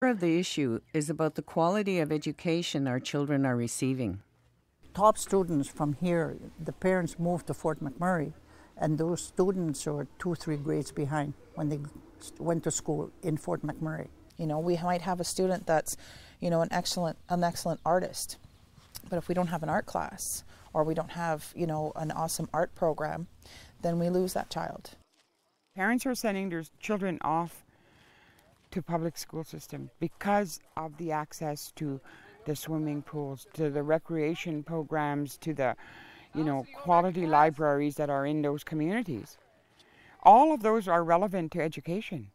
Of the issue is about the quality of education our children are receiving. Top students from here, the parents moved to Fort McMurray, and those students are 2-3 grades behind when they went to school in Fort McMurray. You know, we might have a student that's, you know, an excellent artist, but if we don't have an art class or we don't have, you know, an awesome art program, then we lose that child. Parents are sending their children off to public school system because of the access to the swimming pools, to the recreation programs, to the, you know, quality libraries that are in those communities. All of those are relevant to education.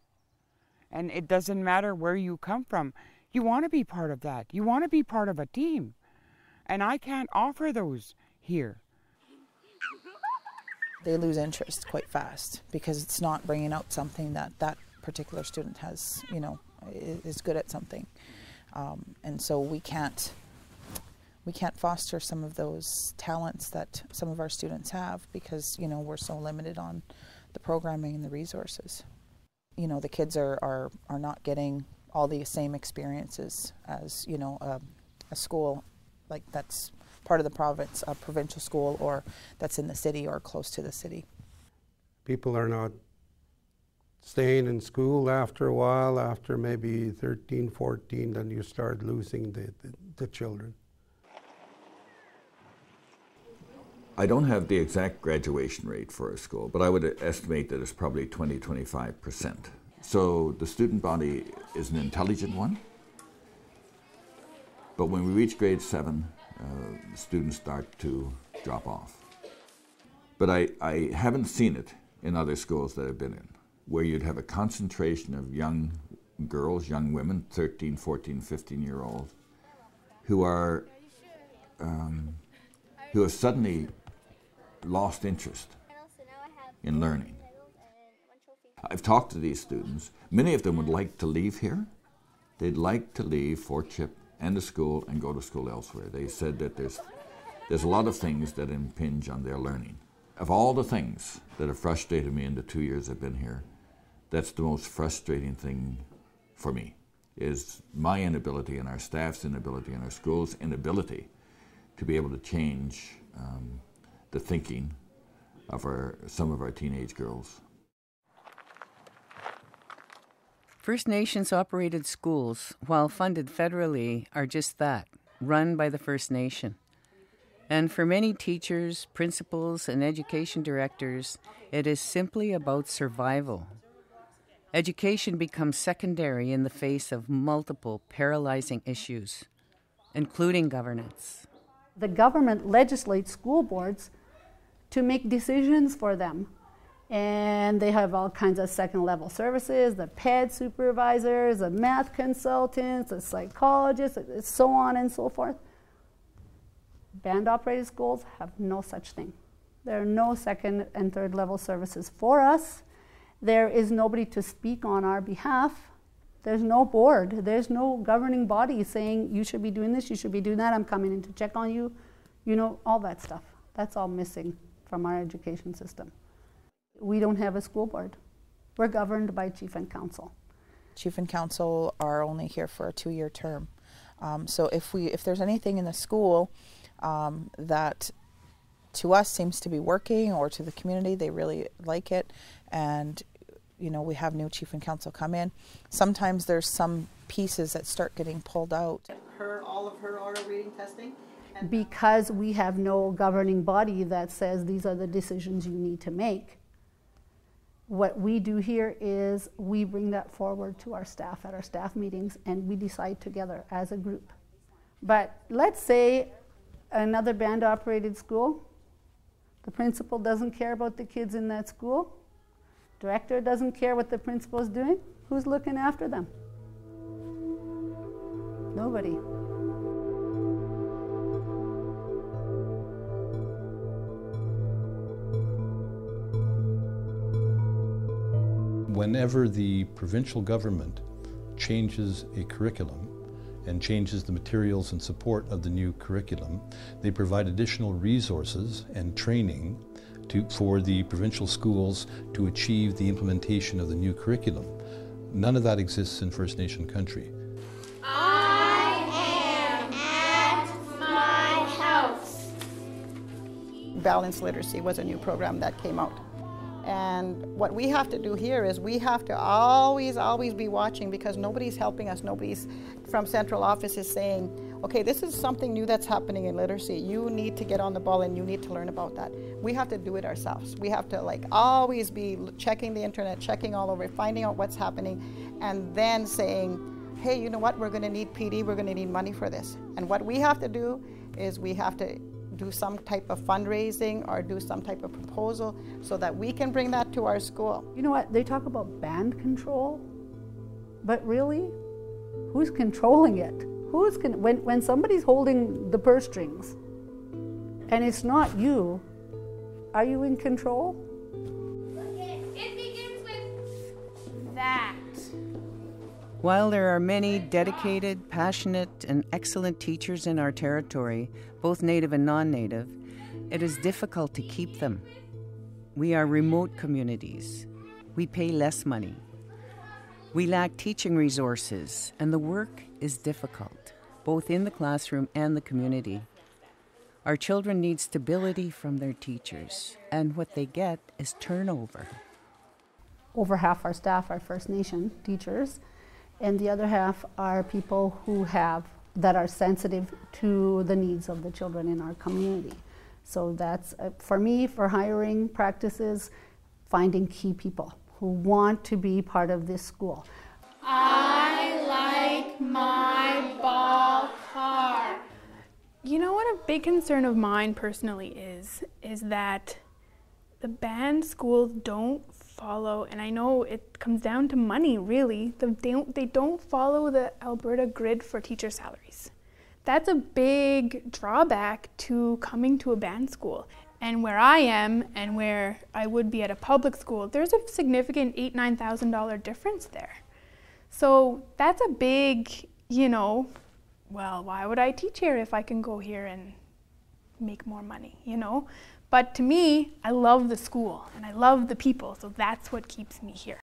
And it doesn't matter where you come from. You want to be part of that. You want to be part of a team. And I can't offer those here. They lose interest quite fast because it's not bringing out something that that particular student has, you know, is good at something. And so we can't foster some of those talents that some of our students have because, you know, we're so limited on the programming and the resources. You know, the kids are not getting all the same experiences as, you know, a school like that's part of the province, a provincial school, or that's in the city or close to the city. People are not staying in school after a while, after maybe 13, 14, then you start losing the children. I don't have the exact graduation rate for a school, but I would estimate that it's probably 20–25%. So the student body is an intelligent one, but when we reach grade 7, students start to drop off. But I haven't seen it in other schools that I've been in, where you'd have a concentration of young girls, young women, 13, 14, 15-year-olds, who have suddenly lost interest in learning. I've talked to these students. Many of them would like to leave here. They'd like to leave Fort Chip and the school and go to school elsewhere. They said that there's a lot of things that impinge on their learning. Of all the things that have frustrated me in the 2 years I've been here, that's the most frustrating thing for me, is my inability and our staff's inability and our school's inability to be able to change the thinking of some of our teenage girls. First Nations operated schools, while funded federally, are just that, run by the First Nation. And for many teachers, principals, and education directors, it is simply about survival. Education becomes secondary in the face of multiple paralyzing issues, including governance. The government legislates school boards to make decisions for them. And they have all kinds of second-level services, the PED supervisors, the math consultants, the psychologists, so on and so forth. Band-operated schools have no such thing. There are no second and third level services for us. There is nobody to speak on our behalf. There's no board. There's no governing body saying, you should be doing this, you should be doing that, I'm coming in to check on you. You know, all that stuff. That's all missing from our education system. We don't have a school board. We're governed by chief and council. Chief and council are only here for a 2-year term. So if there's anything in the school that to us seems to be working, or to the community, they really like it, and you know, we have new chief and council come in, sometimes there's some pieces that start getting pulled out. All of her oral reading testing? Because we have no governing body that says these are the decisions you need to make. What we do here is we bring that forward to our staff at our staff meetings, and we decide together as a group. But let's say another band-operated school, the principal doesn't care about the kids in that school, director doesn't care what the principal is doing, who's looking after them? Nobody. Whenever the provincial government changes a curriculum and changes the materials and support of the new curriculum, they provide additional resources and training for the provincial schools to achieve the implementation of the new curriculum. None of that exists in First Nation country. Balanced Literacy was a new program that came out. And what we have to do here is we have to always be watching, because nobody's helping us. Nobody's from central office is saying, okay, this is something new that's happening in literacy. You need to get on the ball and you need to learn about that. We have to do it ourselves. We have to always be checking the internet, checking all over, finding out what's happening, and then saying, hey, you know what, we're going to need PD, we're going to need money for this. And what we have to do is we have to do some type of fundraising or do some type of proposal so that we can bring that to our school. You know what, they talk about band control, but really, who's controlling it? When somebody's holding the purse strings and it's not you, are you in control? It begins with that. While there are many dedicated, passionate, and excellent teachers in our territory, both native and non-native, it is difficult to keep them. We are remote communities. We pay less money. We lack teaching resources, and the work is difficult, both in the classroom and the community. Our children need stability from their teachers, and what they get is turnover. Over half our staff are First Nation teachers, and the other half are people that are sensitive to the needs of the children in our community. So that's, for me, for hiring practices, finding key people who want to be part of this school. I like my ball car. You know what a big concern of mine personally is that the band schools don't follow, and I know it comes down to money really, they don't follow the Alberta grid for teacher salaries. That's a big drawback to coming to a band school. And where I am and where I would be at a public school, there's a significant $8,000–9,000 difference there. So that's a big, well, why would I teach here if I can go here and make more money, But to me, I love the school and I love the people, so that's what keeps me here.